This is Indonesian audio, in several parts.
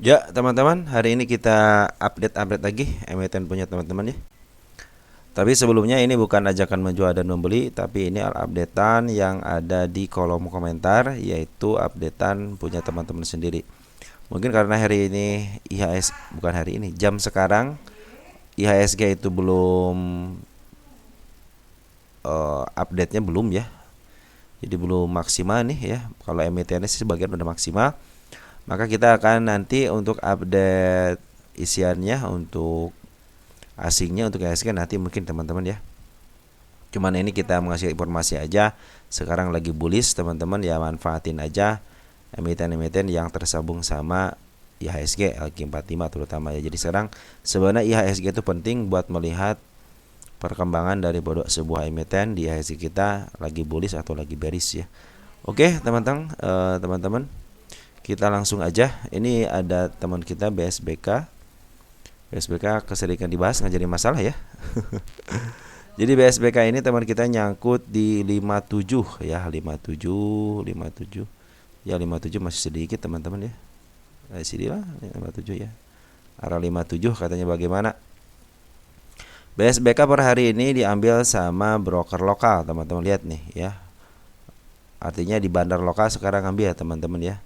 Ya, teman-teman, hari ini kita update lagi emiten punya teman-teman ya. Tapi sebelumnya ini bukan ajakan menjual dan membeli, tapi ini updatean yang ada di kolom komentar, yaitu updatean punya teman-teman sendiri. Mungkin karena hari ini IHS, bukan hari ini, jam sekarang IHSG itu belum update-nya belum ya. Jadi belum maksimal nih ya. Kalau emitennya sih sebagian udah maksimal. Maka kita akan nanti untuk update isiannya untuk asingnya, untuk IHSG nanti mungkin teman-teman ya. Cuman ini kita mengasih informasi aja. Sekarang lagi bullish teman-teman ya, manfaatin aja emiten-emiten yang tersambung sama IHSG LQ45 terutama ya. Jadi sekarang sebenarnya IHSG itu penting buat melihat perkembangan dari sebuah emiten di IHSG kita lagi bullish atau lagi bearish ya. Oke teman-teman, kita langsung aja. Ini ada teman kita BSBK. BSBK keseringan dibahas nggak jadi masalah ya. Jadi BSBK ini teman kita nyangkut di 57 ya, 57. Ya 57 masih sedikit teman-teman ya. Sini lah 57 ya. Arah 57 katanya bagaimana? BSBK per hari ini diambil sama broker lokal, teman-teman lihat nih ya. Artinya di bandar lokal sekarang ambil ya teman-teman ya.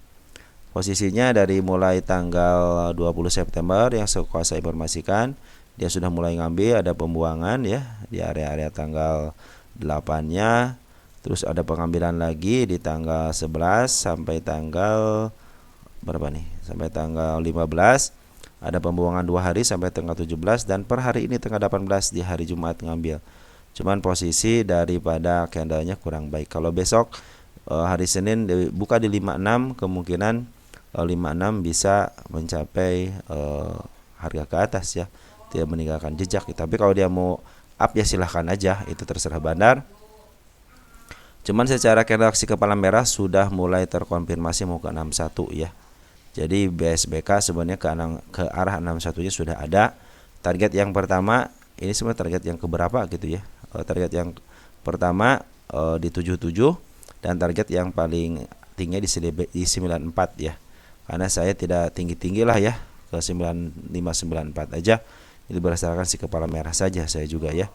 Posisinya dari mulai tanggal 20 September yang saya kuasa informasikan, dia sudah mulai ngambil, ada pembuangan ya di area-area tanggal 8-nya. Terus ada pengambilan lagi di tanggal 11 sampai tanggal berapa nih? Sampai tanggal 15. Ada pembuangan 2 hari sampai tanggal 17, dan per hari ini tanggal 18 di hari Jumat ngambil. Cuman posisi daripada candlenya kurang baik. Kalau besok hari Senin buka di 56, kemungkinan 56 bisa mencapai harga ke atas ya, tidak meninggalkan jejak. Tapi kalau dia mau up ya silahkan aja, itu terserah bandar. Cuman secara candle aksi kepala merah sudah mulai terkonfirmasi mau ke 61 ya. Jadi BSBK sebenarnya ke arah 61-nya sudah ada. Target yang pertama ini sebenarnya target yang keberapa gitu ya. Target yang pertama di 77, dan target yang paling tinggi di 94 ya. Karena saya tidak tinggi-tinggi lah ya, ke 9594 aja. Itu berdasarkan si kepala merah saja saya juga ya.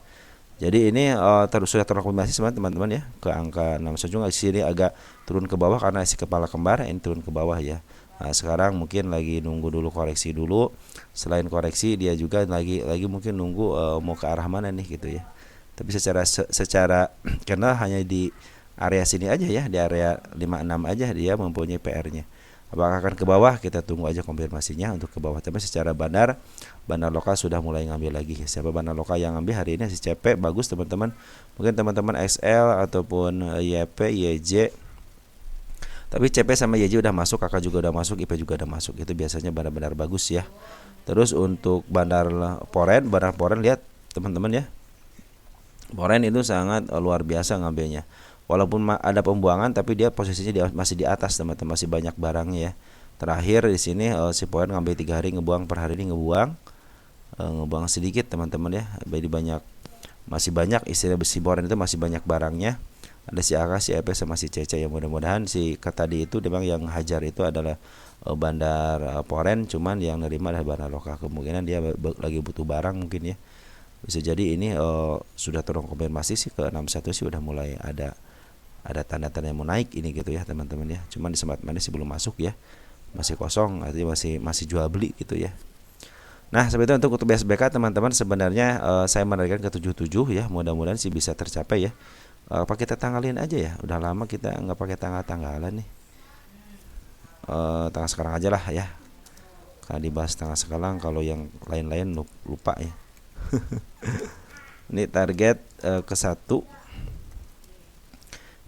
Jadi ini sudah terkonfirmasi teman-teman ya ke angka 61. Di sini agak turun ke bawah karena si kepala kembar ini turun ke bawah ya. Nah, sekarang mungkin lagi nunggu dulu, koreksi dulu. Selain koreksi dia juga lagi mungkin nunggu mau ke arah mana nih gitu ya. Tapi secara karena hanya di area sini aja ya, di area 56 aja dia mempunyai PR-nya. Apakah akan ke bawah? Kita tunggu aja konfirmasinya untuk ke bawah. Tapi secara bandar lokal sudah mulai ngambil lagi. Siapa bandar lokal yang ngambil hari ini? Si CP bagus teman-teman. Mungkin teman-teman XL ataupun YP, YJ. Tapi CP sama YJ udah masuk, kakak juga udah masuk, IP juga udah masuk. Itu biasanya bandar-bandar bagus ya. Terus untuk bandar Poren lihat teman-teman ya. Poren itu sangat luar biasa ngambilnya. Walaupun ada pembuangan tapi dia posisinya masih di atas teman-teman, masih banyak barangnya ya. Terakhir di sini si Poren ngambil 3 hari ngebuang, per hari ini ngebuang sedikit teman-teman ya. Jadi masih banyak istilah besi Poren itu masih banyak barangnya. Ada si AK, si EP sama si CC, yang mudah-mudahan si tadi itu memang yang hajar itu adalah bandar Poren, cuman yang nerima adalah bandar lokal. Kemungkinan dia lagi butuh barang mungkin ya. Bisa jadi ini sudah terkonfirmasi sih ke 61 sih udah mulai ada tanda-tanda yang mau naik ini gitu ya teman-teman ya. Cuman di Smart Money sih belum masuk ya. Masih kosong, artinya masih jual beli gitu ya. Nah, seperti itu untuk BSBK teman-teman, sebenarnya saya menargetkan ke 77 ya. Mudah-mudahan sih bisa tercapai ya. Apa kita tanggalin aja ya? Udah lama kita nggak pakai tanggal-tanggalan nih. Tanggal sekarang aja lah ya. Karena dibahas tanggal sekarang, kalau yang lain-lain lupa ya. Ini target ke 1.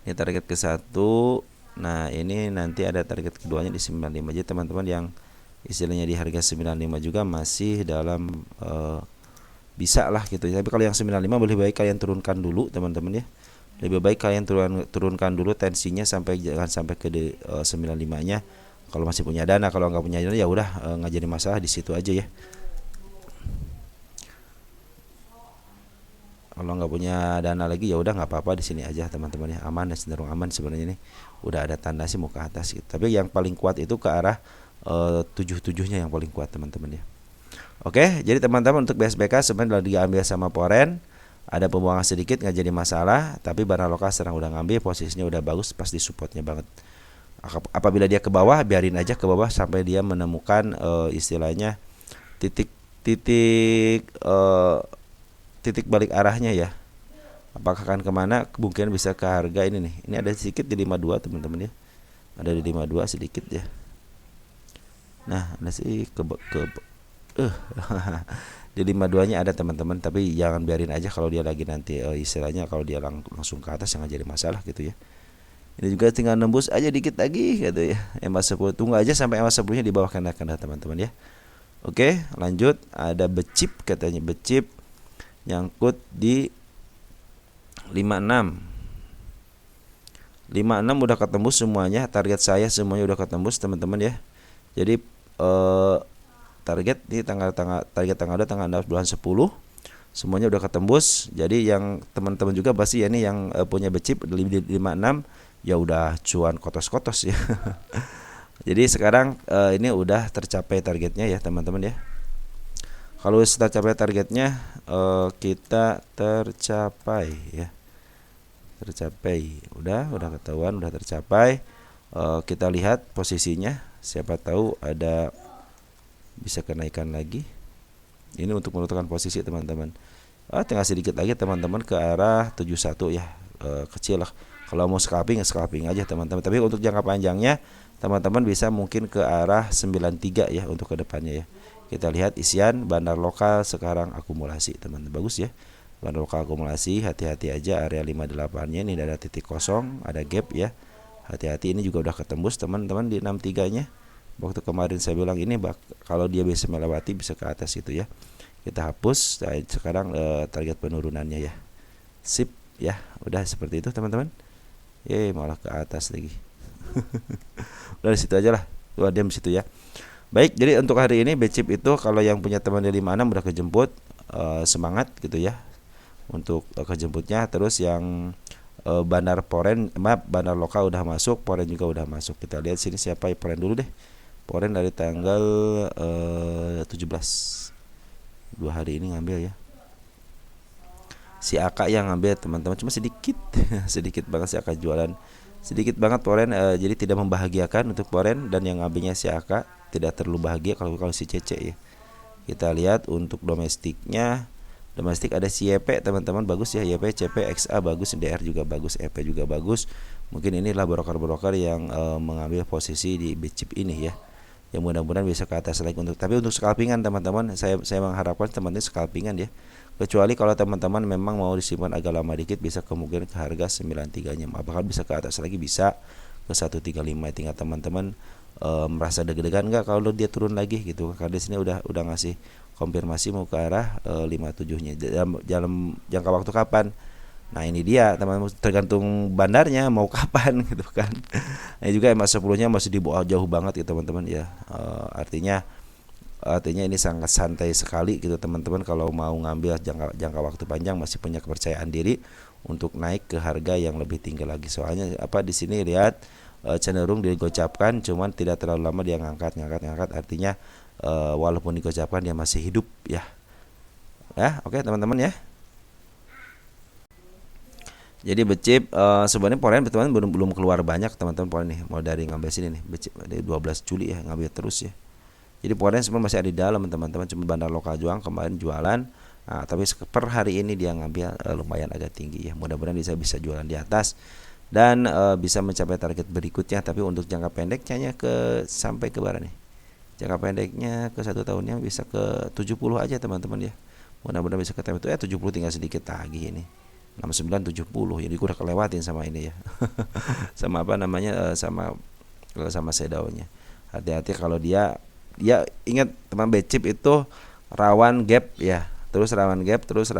Ini target ke 1. Nah, ini nanti ada target keduanya di 95. Jadi teman-teman yang istilahnya di harga 95 juga masih dalam bisa lah gitu. Tapi kalau yang 95 lebih baik kalian turunkan dulu teman-teman ya. Lebih baik kalian turunkan dulu tensinya jangan sampai ke 95-nya. Kalau masih punya dana, kalau nggak punya dana ya udah nggak jadi masalah di situ aja ya. Kalau nggak punya dana lagi ya udah nggak apa-apa di sini aja teman-teman ya, aman ya, cenderung aman sebenarnya nih. Udah ada tanda sih mau ke atas gitu. Tapi yang paling kuat itu ke arah 7-7-nya yang paling kuat teman-teman ya. Oke, jadi teman-teman untuk BSBK sebenarnya diambil sama Foren, ada pembuangan sedikit nggak jadi masalah, tapi Banar Lokal serang udah ngambil, posisinya udah bagus, pas di supportnya banget. Apabila dia ke bawah, biarin aja ke bawah sampai dia menemukan istilahnya titik titik titik balik arahnya ya. Apakah akan kemana? Kemungkinan bisa ke harga ini nih. Ini ada sedikit di 52 teman-teman ya. Ada di 52 sedikit ya. Nah, ada sih di 52-nya ada teman-teman, tapi jangan biarin aja kalau dia lagi nanti istilahnya kalau dia langsung ke atas jangan jadi masalah gitu ya. Ini juga tinggal nembus aja dikit lagi gitu ya. MA10 tunggu aja sampai MA10-nya di bawah kena teman-teman ya. Oke, lanjut. Ada becip katanya, becip nyangkut di 56. 56 udah ketembus semuanya, target saya semuanya udah ketembus teman-teman ya. Jadi target di target tanggal 2 tanggal 6 bulan 10 semuanya udah ketembus. Jadi yang teman-teman juga pasti ya nih yang punya becip di 56 ya udah cuan kotos-kotos ya. Jadi sekarang ini udah tercapai targetnya ya teman-teman ya. Kalau sudah tercapai targetnya kita tercapai ya. Tercapai. Udah ketahuan udah tercapai. Kita lihat posisinya, siapa tahu ada bisa kenaikan lagi. Ini untuk menentukan posisi teman-teman. Tinggal sedikit lagi teman-teman ke arah 71 ya. Kecil lah. Kalau mau scalping aja teman-teman. Tapi untuk jangka panjangnya teman-teman bisa mungkin ke arah 93 ya untuk kedepannya ya. Kita lihat isian Banar Lokal sekarang akumulasi teman-teman. Bagus ya. Banar Lokal akumulasi, hati-hati aja area 58-nya ini ada titik kosong, ada gap ya. Hati-hati, ini juga udah ketembus teman-teman di 63-nya. Waktu kemarin saya bilang ini kalau dia bisa melewati bisa ke atas itu ya. Kita hapus. Nah, sekarang target penurunannya ya. Sip ya, udah seperti itu teman-teman. Malah ke atas lagi. Udah di situ aja lah. Dua diam situ ya. Baik, jadi untuk hari ini becip itu kalau yang punya teman di 56 udah kejemput, semangat gitu ya untuk kejemputnya. Terus yang Banar Lokal udah masuk, Foren juga udah masuk. Kita lihat sini siapa Foren dulu deh. Foren dari tanggal 17. 2 hari ini ngambil ya. Si Aka yang ngambil teman-teman cuma sedikit. Sedikit banget si Aka jualan. Sedikit banget Foren, jadi tidak membahagiakan untuk Foren, dan yang ngambilnya si Aka tidak terlalu bahagia kalau si Cece ya. Kita lihat untuk domestiknya. Domestik ada si YP teman-teman, bagus ya, YP, CP, XA bagus, DR juga bagus, EP juga bagus. Mungkin inilah broker-broker yang mengambil posisi di becip ini ya. Yang mudah-mudahan bisa ke atas lagi tapi untuk scalpingan teman-teman, saya mengharapkan teman-teman scalpingan ya. Kecuali kalau teman-teman memang mau disimpan agak lama dikit, bisa kemungkinan ke harga 93-nya. Apakah bisa ke atas lagi, bisa ke 135. Tinggal teman-teman merasa deg-degan enggak kalau dia turun lagi gitu. Karena di sini udah ngasih konfirmasi mau ke arah 57-nya dalam jangka waktu kapan. Nah ini dia teman-teman, tergantung bandarnya mau kapan gitu kan. Ini juga MA10-nya masih di bawah jauh banget gitu teman-teman ya. Artinya ini sangat santai sekali gitu teman-teman. Kalau mau ngambil jangka waktu panjang masih punya kepercayaan diri untuk naik ke harga yang lebih tinggi lagi. Soalnya di sini lihat cenderung digocapkan, cuman tidak terlalu lama dia ngangkat. Artinya walaupun digocapkan dia masih hidup ya. Oke teman-teman ya. Jadi becip sebenarnya Foren teman-teman belum keluar banyak teman-teman. Foren nih mau dari ngambil sini nih becip dari 12 Juli ya, ngambil terus ya. Jadi Foren sebenarnya masih ada di dalam teman-teman, cuma Banar Lokal Juang kemarin jualan. Nah, tapi per hari ini dia ngambil lumayan agak tinggi ya. Mudah-mudahan bisa jualan di atas dan bisa mencapai target berikutnya. Tapi untuk jangka pendeknya sampai ke berapa nih? Jangka pendeknya ke 1 tahunnya bisa ke 70 aja teman-teman ya. Mudah-mudahan bisa ketemu itu 70, tinggal sedikit lagi ini. 69 70. Jadi udah kelewatin sama ini ya. Sama apa namanya sama sedaunnya. Hati-hati kalau dia ingat teman becip itu rawan gap ya. Terus rawan gap, terus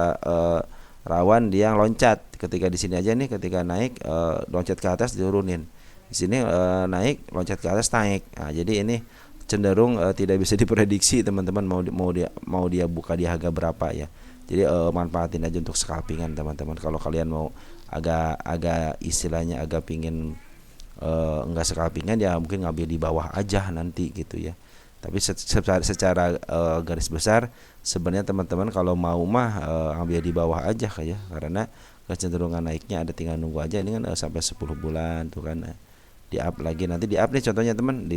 rawan dia loncat. Ketika di sini aja nih, ketika naik loncat ke atas diturunin. Di sini naik loncat ke atas naik. Nah, jadi ini cenderung tidak bisa diprediksi teman-teman mau dia buka di harga berapa ya. Jadi manfaatin aja untuk scalpingan teman-teman. Kalau kalian mau agak istilahnya agak pingin enggak scalpingan ya mungkin ngambil di bawah aja nanti gitu ya. Tapi secara garis besar sebenarnya teman-teman kalau mau mah ambil di bawah aja kayak, karena kecenderungan naiknya ada, tinggal nunggu aja. Ini kan sampai 10 bulan tuh kan, di up lagi, nanti di up nih contohnya teman,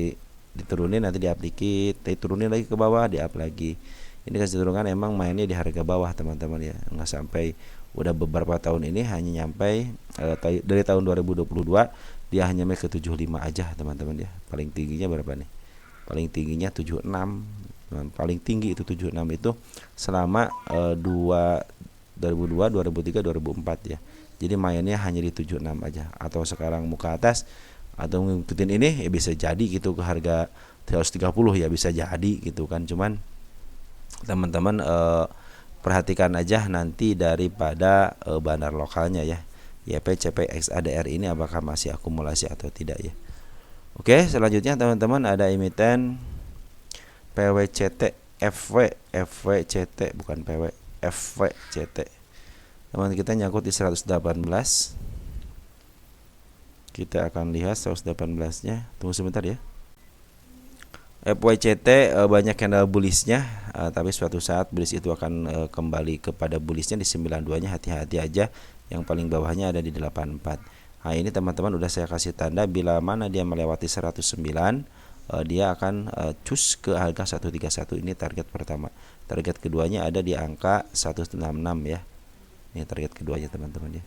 diturunin, nanti di up dikit, diturunin lagi ke bawah, di up lagi. Ini kecenderungan emang mainnya di harga bawah teman-teman ya, nggak sampai, udah beberapa tahun ini hanya nyampe dari tahun 2022 dia hanya ke 75 aja teman-teman ya. Paling tingginya berapa nih? Paling tingginya 76. Paling tinggi itu 76 itu selama 2002, 2003, 2004 ya. Jadi mainnya hanya di 76 aja. Atau sekarang muka atas atau ngikutin ini ya bisa jadi gitu ke harga 130 ya, bisa jadi gitu kan. Cuman teman-teman perhatikan aja nanti daripada bandar lokalnya ya. YP, CP, XADR ini apakah masih akumulasi atau tidak ya. Oke, selanjutnya teman-teman ada emiten PWCT FWCT, bukan PW, FWCT. Teman kita nyangkut di 118. Kita akan lihat 118-nya. Tunggu sebentar ya. FWCT banyak candle bullishnya, tapi suatu saat bullish itu akan kembali kepada bullishnya di 92-nya. Hati-hati aja, yang paling bawahnya ada di 84. Nah ini teman-teman udah saya kasih tanda, bila mana dia melewati 109 dia akan cus ke harga 131. Ini target pertama. Target keduanya ada di angka 166 ya. Ini target keduanya teman-teman ya.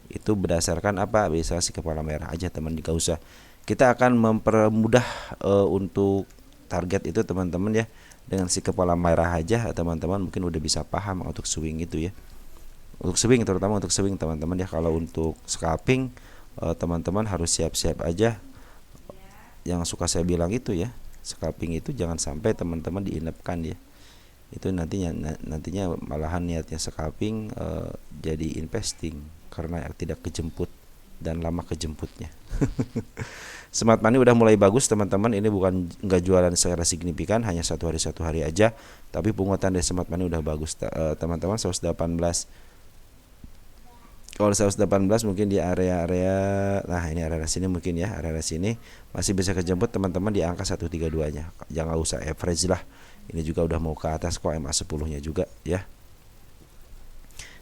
Itu berdasarkan apa? Bisa si kepala merah aja teman, enggak usah. Kita akan mempermudah untuk target itu teman-teman ya. Dengan si kepala merah aja teman-teman mungkin udah bisa paham untuk swing itu ya. Untuk swing, terutama untuk swing teman-teman ya. Kalau untuk scalping teman-teman harus siap-siap aja. Yang suka saya bilang itu ya, scalping itu jangan sampai teman-teman diinapkan ya. Itu nantinya malahan niatnya scalping jadi investing karena tidak kejemput dan lama kejemputnya. Smart money udah mulai bagus teman-teman. Ini bukan nggak jualan secara signifikan, hanya satu hari aja, tapi pungutan dari smart money udah bagus teman-teman. 118. Kalau 118 mungkin di area-area, nah ini area sini mungkin ya, area sini masih bisa kejemput teman-teman di angka 132-nya. Jangan usah average lah. Ini juga udah mau ke atas kok, MA 10-nya juga ya.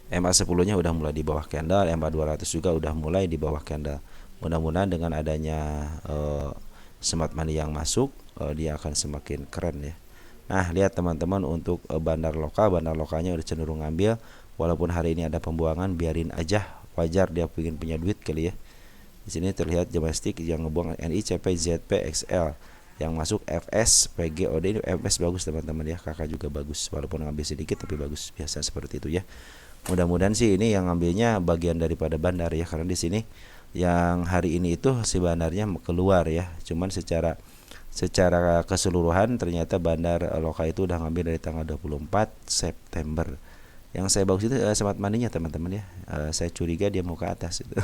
MA 10-nya udah mulai di bawah candle, MA 200 juga udah mulai di bawah candle. Mudah-mudahan dengan adanya smart money yang masuk, dia akan semakin keren ya. Nah, lihat teman-teman untuk bandar lokalnya udah cenderung ngambil. Walaupun hari ini ada pembuangan, biarin aja, wajar dia pengen punya duit kali ya. Di sini terlihat domestik yang ngebuang NI, CP, ZP, XL, yang masuk FS, PG, OD. Ini FS bagus teman-teman ya, kakak juga bagus, walaupun ngambil sedikit tapi bagus, biasa seperti itu ya. Mudah-mudahan sih ini yang ngambilnya bagian daripada bandar ya, karena di sini yang hari ini itu si bandarnya keluar ya. Cuman secara keseluruhan ternyata bandar lokal itu udah ngambil dari tanggal 24 September. Yang saya bagus itu smart money-nya teman-teman ya. Saya curiga dia mau ke atas itu.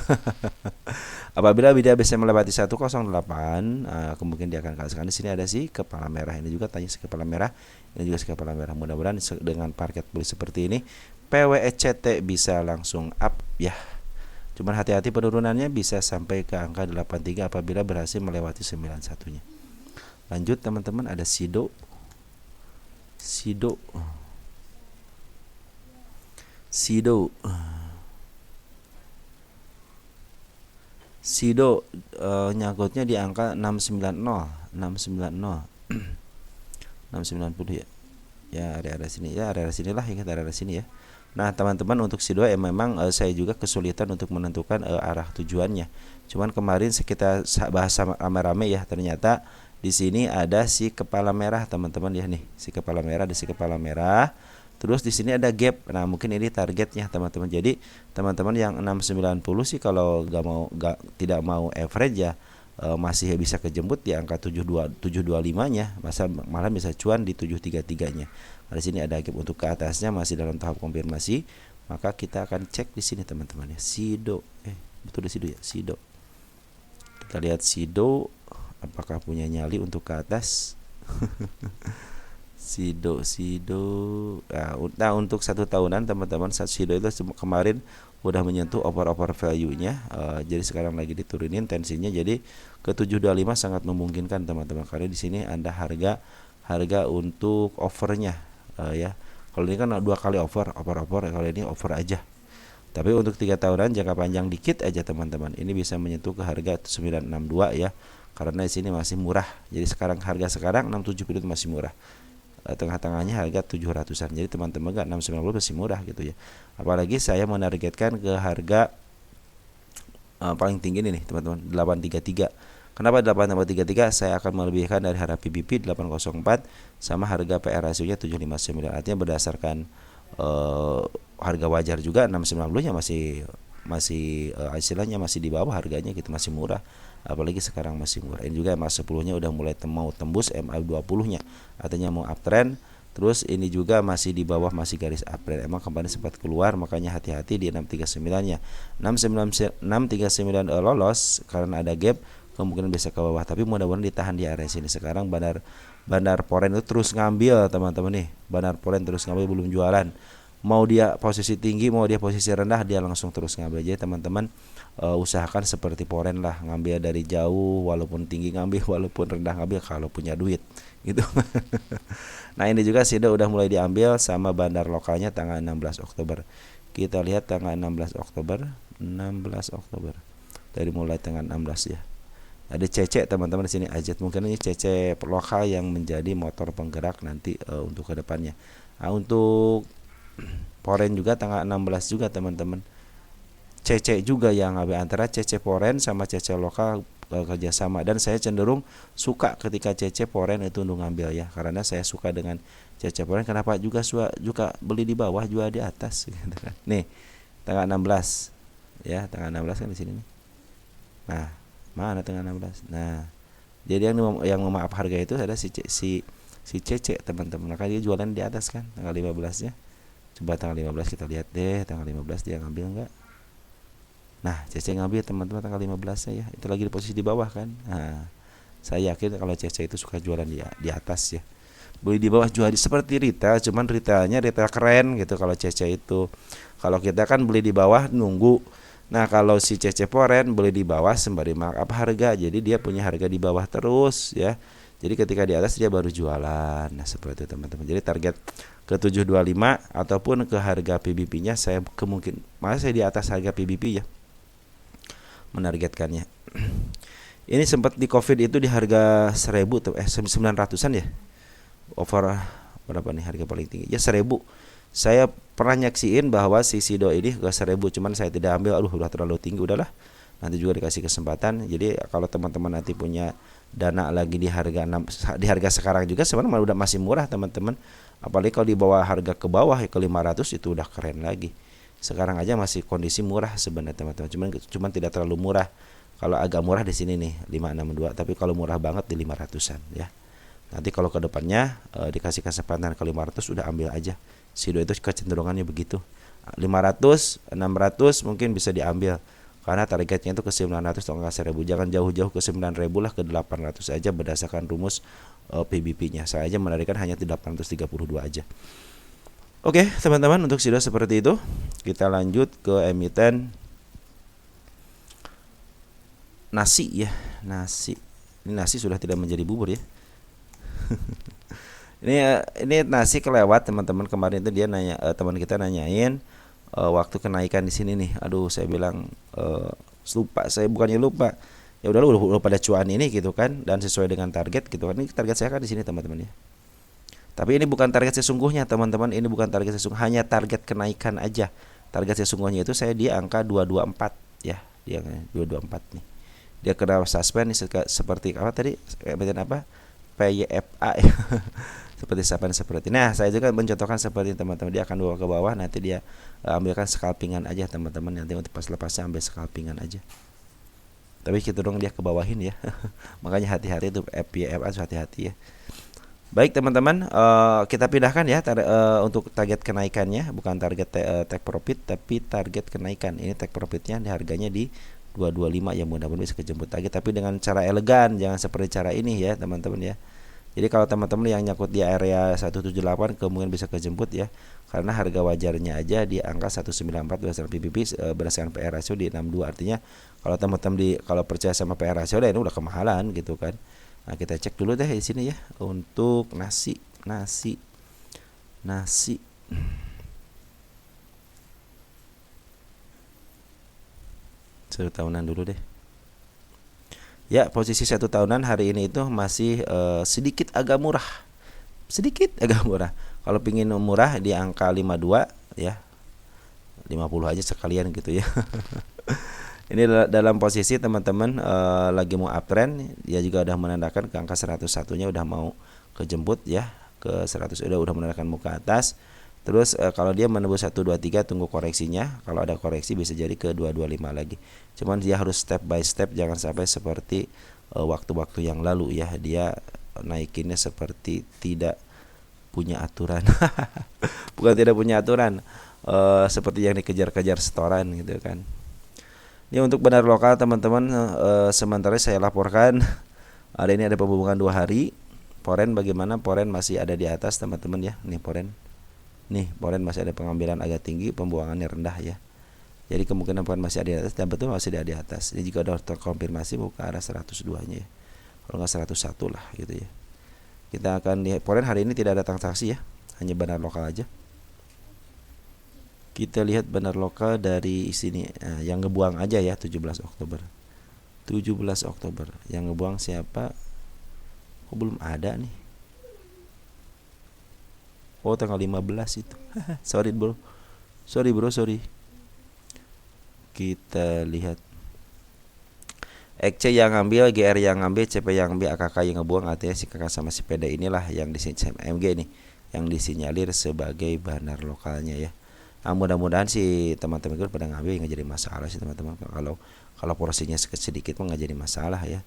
Apabila dia bisa melewati 108, kemungkinan dia akan ke atas. Di sini ada si kepala merah, ini juga tanya si kepala merah, ini juga si kepala merah. Mudah-mudahan dengan parket bullish seperti ini PWCT bisa langsung up ya. Cuman hati-hati penurunannya bisa sampai ke angka 83 apabila berhasil melewati 91-nya. Lanjut teman-teman, ada Sido nyangkutnya di angka 690 690 ya. Ya area sini ya, area sinilah, ingat area sini ya. Nah teman-teman untuk Sido memang saya juga kesulitan untuk menentukan arah tujuannya. Cuman kemarin kita bahas rame-rame ya, ternyata di sini ada si kepala merah teman-teman ya nih, si kepala merah. Terus di sini ada gap. Nah, mungkin ini targetnya teman-teman. Jadi, teman-teman yang 690 sih kalau tidak mau average ya masih bisa kejemput di angka 725-nya. Malah bisa cuan di 733-nya. Nah, di sini ada gap untuk ke atasnya masih dalam tahap konfirmasi. Maka kita akan cek di sini teman-teman ya. Sido. Betul di Sido ya, Sido. Kita lihat Sido apakah punya nyali untuk ke atas. Sido. Nah untuk 1 tahunan teman-teman, Sido itu kemarin udah menyentuh over value-nya. Jadi sekarang lagi diturunin tensinya, jadi ke 725 sangat memungkinkan teman-teman, karena di sini ada harga untuk overnya, ya. Kalau ini kan 2 kali over, kalau ini over aja. Tapi untuk 3 tahunan jangka panjang dikit aja teman-teman, ini bisa menyentuh ke harga 962 ya, karena di sini masih murah. Jadi harga sekarang 67 itu masih murah. Tengah-tengahnya harga 700-an. Jadi teman-teman enggak 690 masih murah gitu ya. Apalagi saya menargetkan ke harga paling tinggi ini nih teman-teman, 833. Kenapa 833? Saya akan melebihkan dari harga PBP 804 sama harga PR rasionya 759. Artinya berdasarkan harga wajar juga 690-nya masih istilahnya masih di bawah harganya gitu, masih murah. Apalagi sekarang masih murah. Ini juga MA 10-nya udah mulai mau tembus MA 20-nya. Artinya mau uptrend. Terus ini juga masih di bawah, masih garis uptrend. Emang kemarin sempat keluar, makanya hati-hati di 639-nya. 639 lolos karena ada gap, kemungkinan bisa ke bawah, tapi mudah-mudahan ditahan di area sini. Sekarang Bandar Poren itu terus ngambil teman-teman nih. Bandar Poren terus ngambil, belum jualan. Mau dia posisi tinggi, mau dia posisi rendah, dia langsung terus ngambil. Jadi teman-teman usahakan seperti Poren lah, ngambil dari jauh, walaupun tinggi ngambil, walaupun rendah ngambil kalau punya duit gitu. Nah ini juga SIDO udah mulai diambil sama bandar lokalnya tanggal 16 Oktober. Kita lihat tanggal 16 Oktober dari mulai tanggal 16 ya. Ada CC teman-teman di sini Ajet, mungkin ini CC lokal yang menjadi motor penggerak nanti untuk kedepannya. Nah, untuk Poren juga tanggal 16 juga teman-teman. CC juga yang ngambil, antara CC Poren sama CC lokal kerjasama, dan saya cenderung suka ketika CC Poren itu untuk ngambil ya, karena saya suka dengan CC Poren. Kenapa juga beli di bawah, jual di atas gitu kan. Nih tanggal 16 ya, tanggal 16 kan di sini nih. Nah mana tanggal 16? Nah jadi yang memaaf harga itu ada si CC teman-teman, maka dia jualan di atas kan tanggal 15 nya. Coba tanggal 15 kita lihat deh, tanggal 15 dia ngambil enggak? Nah CC ngambil teman-teman tanggal 15 ya, itu lagi di posisi di bawah kan. Nah saya yakin kalau CC itu suka jualan di atas ya, beli di bawah jual seperti retail, cuman retailnya retail keren gitu kalau CC itu. Kalau kita kan beli di bawah nunggu. Nah kalau si CC Poren beli di bawah sembari markup harga, jadi dia punya harga di bawah terus ya. Jadi ketika di atas dia baru jualan. Nah seperti itu teman-teman. Jadi target ke 725 ataupun ke harga PBP-nya saya saya di atas harga PBP ya menargetkannya. Ini sempat di Covid itu di harga 900-an ya. Over berapa nih harga paling tinggi? Ya 1000. Saya pernah nyaksiin bahwa si SIDO ini ke 1000, cuman saya tidak ambil. Aduh udah terlalu tinggi, udahlah. Nanti juga dikasih kesempatan. Jadi kalau teman-teman nanti punya dana lagi di harga sekarang juga sebenarnya udah masih murah teman-teman. Apalagi kalau di bawah harga ke bawah ya, ke 500 itu udah keren lagi. Sekarang aja masih kondisi murah sebenarnya teman-teman. Cuman tidak terlalu murah. Kalau agak murah di sini nih 562, tapi kalau murah banget di 500-an ya. Nanti kalau ke depannya dikasih kesempatan ke 500 udah ambil aja. SIDO itu kecenderungannya begitu. 500, 600 mungkin bisa diambil. Karena targetnya itu ke 900 atau ke 1000. Jangan jauh-jauh ke 9000 lah, ke 800 aja berdasarkan rumus PBP-nya. Saya aja menarikkan hanya di 832 aja. Oke, teman-teman, untuk SIDO seperti itu. Kita lanjut ke emiten nasi ya. Ini nasi sudah tidak menjadi bubur ya. Ini nasi kelewat teman-teman. Kemarin itu dia nanya, teman kita nanyain waktu kenaikan di sini nih. Aduh, saya bilang lupa. Saya bukannya lupa. Ya udah lu pada cuan ini gitu kan, dan sesuai dengan target gitu kan. Ini target saya kan di sini teman-teman ya. Tapi ini bukan target sesungguhnya teman-teman. Ini bukan target sesungguhnya, hanya target kenaikan aja. Target sesungguhnya itu saya di angka 224 ya. Dia 224 nih. Dia kena suspend seperti apa tadi? Emiten apa? PYFA ya. seperti. Nah, saya juga mencontohkan seperti teman-teman, dia akan bawa ke bawah, nanti dia ambilkan scalpingan aja teman-teman, nanti untuk pas lepasnya ambil scalpingan aja. Tapi kita dong dia ke bawahin ya. Makanya hati-hati itu PYFA, hati-hati ya. Baik teman-teman, kita pindahkan ya untuk target kenaikannya, bukan target take profit tapi target kenaikan. Ini take profitnya di harganya di 225 ya, mudah-mudahan bisa kejemput target, tapi dengan cara elegan, jangan seperti cara ini ya teman-teman ya. Jadi kalau teman-teman yang nyangkut di area 178 kemungkinan bisa kejemput ya. Karena harga wajarnya aja di angka 194 berdasarkan PPP, berdasarkan PR ratio di 62. Artinya kalau teman-teman kalau percaya sama PR ratio ini udah kemahalan gitu kan. Nah, kita cek dulu deh di sini ya untuk nasi. Satu tahunan dulu deh. Ya, posisi 1 tahunan hari ini itu masih sedikit agak murah. Kalau pingin murah di angka 52 ya. 50 aja sekalian gitu ya. Ini dalam posisi teman-teman lagi mau uptrend, dia juga udah menandakan ke angka 101-nya udah mau kejemput ya, ke 100 udah menandakan muka atas. Terus kalau dia menembus 123 tunggu koreksinya. Kalau ada koreksi bisa jadi ke 225 lagi. Cuman dia harus step by step, jangan sampai seperti waktu-waktu yang lalu ya. Dia naikinnya seperti tidak punya aturan. Bukan tidak punya aturan, seperti yang dikejar-kejar setoran gitu kan. Ini untuk benar lokal teman-teman, sementara saya laporkan hari ini ada pembukaan 2 hari. Poren bagaimana? Poren masih ada di atas teman-teman ya. Nih poren masih ada pengambilan agak tinggi, pembuangannya rendah ya. Jadi kemungkinan poren masih ada di atas dan betul masih ada di atas. Ini juga sudah terkonfirmasi mau ke arah 102-nya ya. Kalau nggak 101 lah gitu ya. Kita akan lihat poren hari ini tidak ada transaksi ya, hanya benar lokal aja. Kita lihat benar lokal dari sini, yang ngebuang aja ya 17 Oktober. Yang ngebuang siapa? Kok belum ada nih? Oh, tanggal 15 itu. Sorry bro. Kita lihat XC yang ngambil, GR yang ngambil, CP yang ngambil, AKK yang ngebuang. Artinya si kakak sama si PD inilah yang MG nih, yang disinyalir sebagai bandar lokalnya ya. Nah, mudah-mudahan sih teman-teman pada ngambil nggak jadi masalah sih teman-teman. Kalau porsinya sedikit mah nggak jadi masalah ya.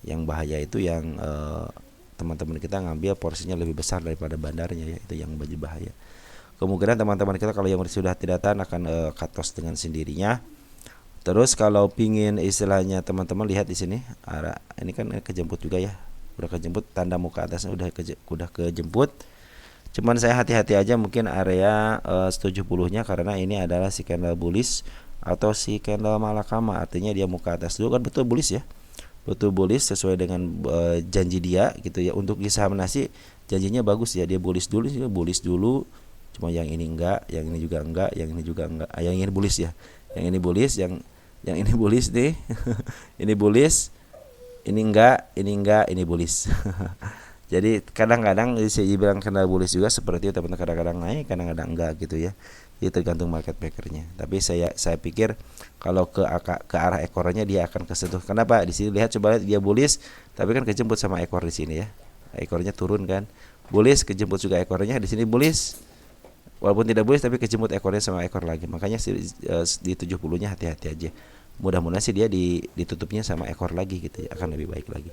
Yang bahaya itu yang teman-teman kita ngambil porsinya lebih besar daripada bandarnya ya, itu yang menjadi bahaya. Kemungkinan teman-teman kita kalau yang sudah tidak tahan akan cut loss dengan sendirinya. Terus kalau pingin istilahnya teman-teman lihat di sini, ini kan kejemput juga ya, udah kejemput, tanda muka atasnya udah kejemput. Cuman saya hati-hati aja mungkin area 70-nya karena ini adalah si candle bullish atau si candle malakama, artinya dia muka atas dulu kan, betul bullish ya. Betul bullish sesuai dengan janji dia gitu ya. Untuk di saham nasi janjinya bagus ya, dia bullish dulu. Cuma yang ini enggak, yang ini juga enggak, yang ini juga enggak. Yang ini bullish ya. Yang ini bullish, yang ini bullish nih. Ini bullish, ini enggak, ini bullish. Jadi kadang-kadang saya bilang kena bullish juga seperti itu, teman-teman, kadang-kadang naik, kadang-kadang enggak gitu ya. Jadi tergantung market makernya. Tapi saya pikir kalau ke arah ekornya dia akan kesentuh. Kenapa? Di sini lihat, coba lihat, dia bullish tapi kan kejemput sama ekor di sini ya. Ekornya turun kan. Bullish kejemput juga ekornya, di sini bullish. Walaupun tidak bullish tapi kejemput ekornya sama ekor lagi. Makanya di 70-nya hati-hati aja. Mudah-mudahan sih dia ditutupnya sama ekor lagi gitu ya, akan lebih baik lagi.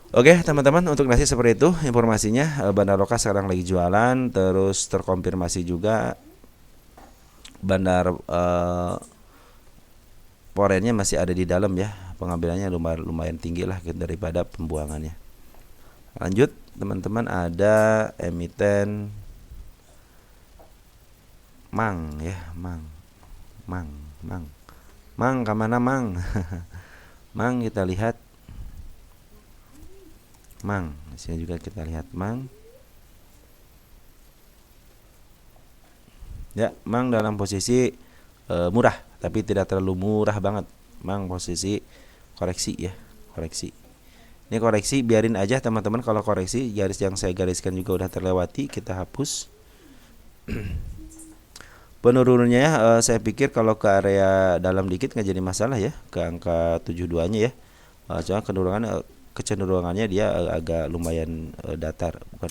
Oke teman-teman, untuk nasi seperti itu informasinya. Bandar lokal sekarang lagi jualan, terus terkonfirmasi juga bandar porennya masih ada di dalam ya, pengambilannya lumayan tinggi lah daripada pembuangannya. Lanjut teman-teman, ada emiten Mang ya, Mang kemana Mang? Mang kita lihat Mang, di sini juga kita lihat Mang. Ya, Mang dalam posisi murah, tapi tidak terlalu murah banget. Mang posisi koreksi ya, koreksi. Ini koreksi, biarin aja teman-teman. Kalau koreksi, garis yang saya gariskan juga udah terlewati, kita hapus. Penurunannya saya pikir kalau ke area dalam dikit nggak jadi masalah ya, ke angka 72-nya ya. Cuma kecenderungannya dia agak lumayan datar, bukan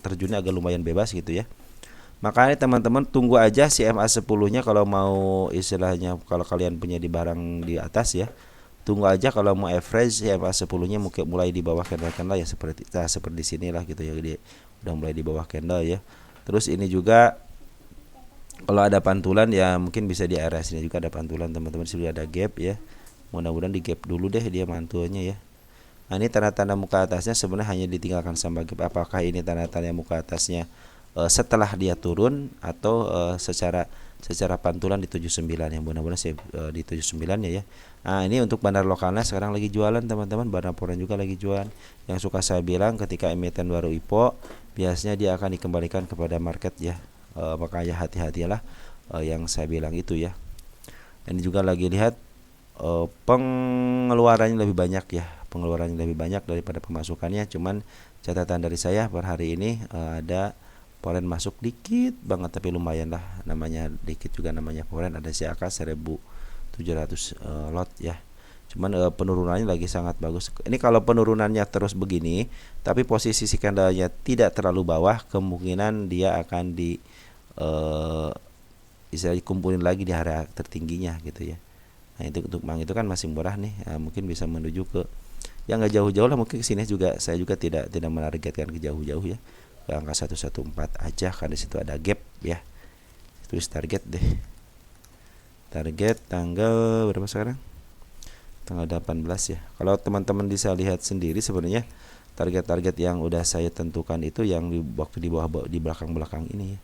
terjunnya agak lumayan bebas gitu ya. Makanya teman-teman tunggu aja si MA10-nya kalau mau istilahnya, kalau kalian punya di barang di atas ya. Tunggu aja kalau mau average si MA10-nya mungkin mulai di bawah candle ya, seperti di sini lah gitu ya. Dia udah mulai di bawah candle ya. Terus ini juga kalau ada pantulan ya mungkin bisa di area sini juga ada pantulan teman-teman, sudah ada gap ya. Mudah-mudahan di gap dulu deh dia mantunya ya. Nah, ini tanda-tanda muka atasnya sebenarnya hanya ditinggalkan sama gap. Apakah ini tanda-tanda muka atasnya setelah dia turun atau secara pantulan di 79, yang mudah-mudahan sih di 79 ya. Nah, ini untuk bandar lokalnya sekarang lagi jualan teman-teman, bandar foreign juga lagi jualan. Yang suka saya bilang ketika emiten baru IPO biasanya dia akan dikembalikan kepada market ya. Makanya hati-hatilah yang saya bilang itu ya. Ini juga lagi lihat pengeluarannya lebih banyak ya, pengeluarannya lebih banyak daripada pemasukannya. Cuman catatan dari saya per hari ini ada foreign masuk dikit banget, tapi lumayan lah, namanya dikit juga namanya foreign. Ada CAK 1700 lot ya. Cuman penurunannya lagi sangat bagus. Ini kalau penurunannya terus begini tapi posisi si candlenya tidak terlalu bawah, kemungkinan dia akan bisa dikumpulin lagi di area tertingginya gitu ya. Nah, itu untuk Mang itu kan masih murah nih, mungkin bisa menuju ke yang nggak jauh-jauh lah, mungkin kesini juga saya juga tidak menargetkan ke jauh-jauh ya, ke angka 114 aja karena di situ ada gap ya. Tulis target deh, target tanggal berapa sekarang, tanggal 18 ya. Kalau teman-teman bisa lihat sendiri sebenarnya target-target yang udah saya tentukan itu yang di waktu di bawah di belakang-belakang ini ya.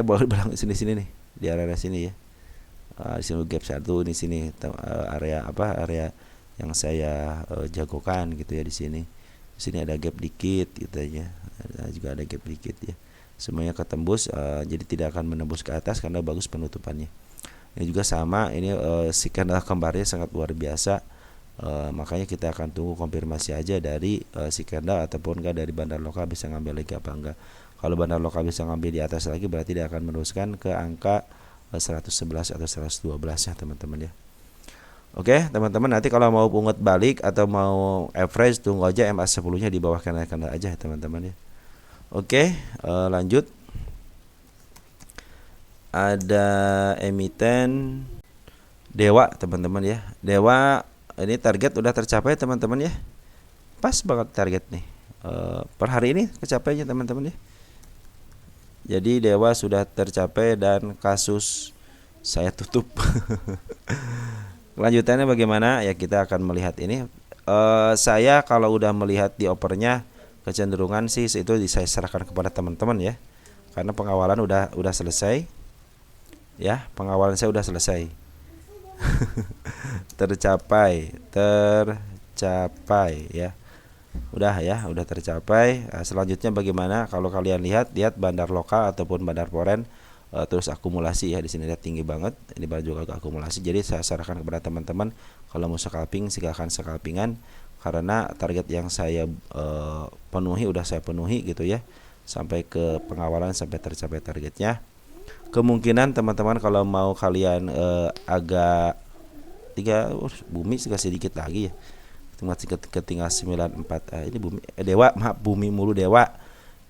Belakang sini nih, di area sini ya. Di sini gap 1, di sini area yang saya jagokan gitu ya. Di sini ada gap dikit gitu ya, juga ada gap dikit ya, semuanya ketembus, jadi tidak akan menembus ke atas karena bagus penutupannya. Ini juga sama, ini si candle kembarnya sangat luar biasa, makanya kita akan tunggu konfirmasi aja dari si candle ataupun enggak dari bandar lokal bisa ngambil lagi apa enggak. Kalau bandar lokal bisa ngambil di atas lagi berarti dia akan meneruskan ke angka 111 atau 112 ya teman-teman ya. Oke teman-teman, nanti kalau mau pungut balik atau mau average tunggu aja MA10 nya di bawah candle aja ya teman-teman ya. Oke, lanjut. Ada emiten Dewa teman-teman ya. Dewa ini target udah tercapai teman-teman ya. Pas banget target nih. Per hari ini kecapainya teman-teman ya. Jadi Dewa sudah tercapai dan kasus saya tutup. Kelanjutannya bagaimana ya, kita akan melihat ini. Saya kalau udah melihat di opernya kecenderungan sih itu saya serahkan kepada teman-teman ya. Karena pengawalan udah selesai. Ya, pengawalan saya udah selesai. tercapai ya. Udah tercapai. Selanjutnya bagaimana? Kalau kalian lihat bandar lokal ataupun bandar foreign terus akumulasi ya, di sini lihat tinggi banget. Ini baru juga akumulasi. Jadi saya sarankan kepada teman-teman kalau mau scalping silakan scalpingan, karena target yang saya penuhi udah saya penuhi gitu ya. Sampai ke pengawalan sampai tercapai targetnya. Kemungkinan teman-teman kalau mau kalian agak bumi sedikit lagi ya. Ketinggal 94. Ini Dewa, maaf, bumi mulu Dewa.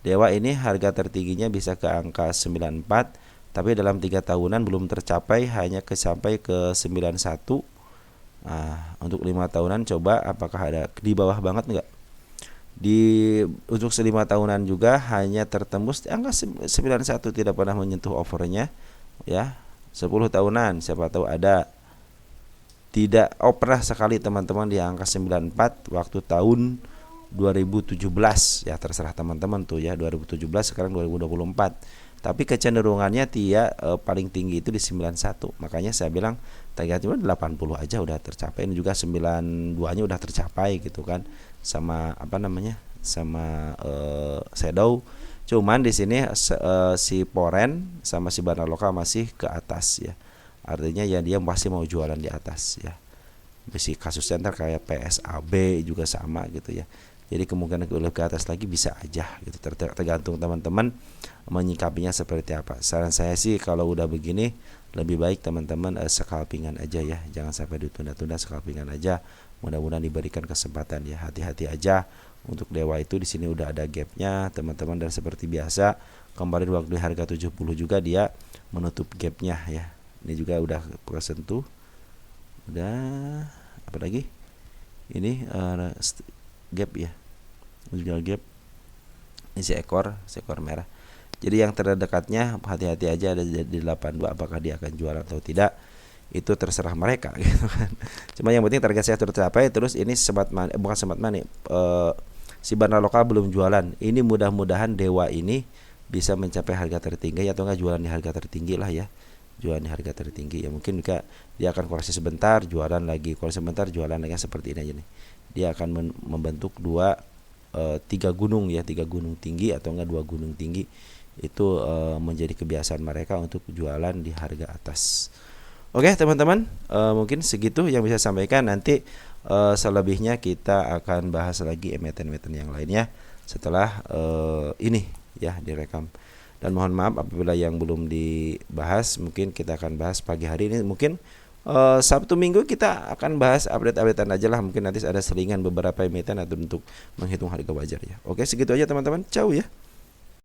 Dewa ini harga tertingginya bisa ke angka 94, tapi dalam 3 tahunan belum tercapai, hanya sampai ke 91. Nah, untuk 5 tahunan coba apakah ada di bawah banget enggak? Untuk 5 tahunan juga hanya tertembus di angka 91, tidak pernah menyentuh overnya ya. 10 tahunan siapa tahu ada. Tidak pernah sekali teman-teman di angka 94 waktu tahun 2017 ya, terserah teman-teman tuh ya, 2017 sekarang 2024. Tapi kecenderungannya dia paling tinggi itu di 91. Makanya saya bilang targetnya 80 aja udah tercapai. Ini juga 92-nya udah tercapai gitu kan. Sama sama shadow. Cuman di sini si foreign sama si bandar lokal masih ke atas ya. Artinya ya dia masih mau jualan di atas ya. Si kasus center kayak PSAB juga sama gitu ya. Jadi kemungkinan ke atas lagi bisa aja gitu, tergantung teman-teman menyikapinya seperti apa. Saran saya sih kalau udah begini lebih baik teman-teman scalpingan aja ya. Jangan sampai ditunda-tunda, scalpingan aja. Mudah-mudahan diberikan kesempatan ya. Hati-hati aja untuk Dewa itu, di sini udah ada gapnya teman-teman, dan seperti biasa kemarin waktu harga 70 juga dia menutup gapnya ya. Ini juga udah kesentuh. Udah apa lagi? Ini gap ya. Juga gap. Ini seekor merah. Jadi yang terdekatnya hati-hati aja ada di 82, apakah dia akan jual atau tidak. itu terserah mereka gitu kan. Cuma yang penting target saya tercapai. Terus ini bukan Smart Money, si bandar lokal belum jualan. Ini mudah-mudahan Dewa ini bisa mencapai harga tertinggi atau enggak jualan di harga tertinggi lah ya. Jualan di harga tertinggi ya, mungkin juga dia akan koreksi sebentar, jualan lagi, koreksi sebentar, jualan lagi, seperti ini aja nih. Dia akan membentuk tiga gunung ya, tiga gunung tinggi atau enggak dua gunung tinggi. Itu menjadi kebiasaan mereka untuk jualan di harga atas. Oke teman-teman, mungkin segitu yang bisa saya sampaikan. Nanti selebihnya kita akan bahas lagi emiten-emiten yang lainnya setelah ini ya direkam. Dan mohon maaf apabila yang belum dibahas, mungkin kita akan bahas pagi hari ini. Mungkin Sabtu Minggu kita akan bahas update-updatean aja lah. Mungkin nanti ada selingan beberapa emiten atau untuk menghitung harga wajar ya. Oke, segitu aja teman-teman. Ciao ya.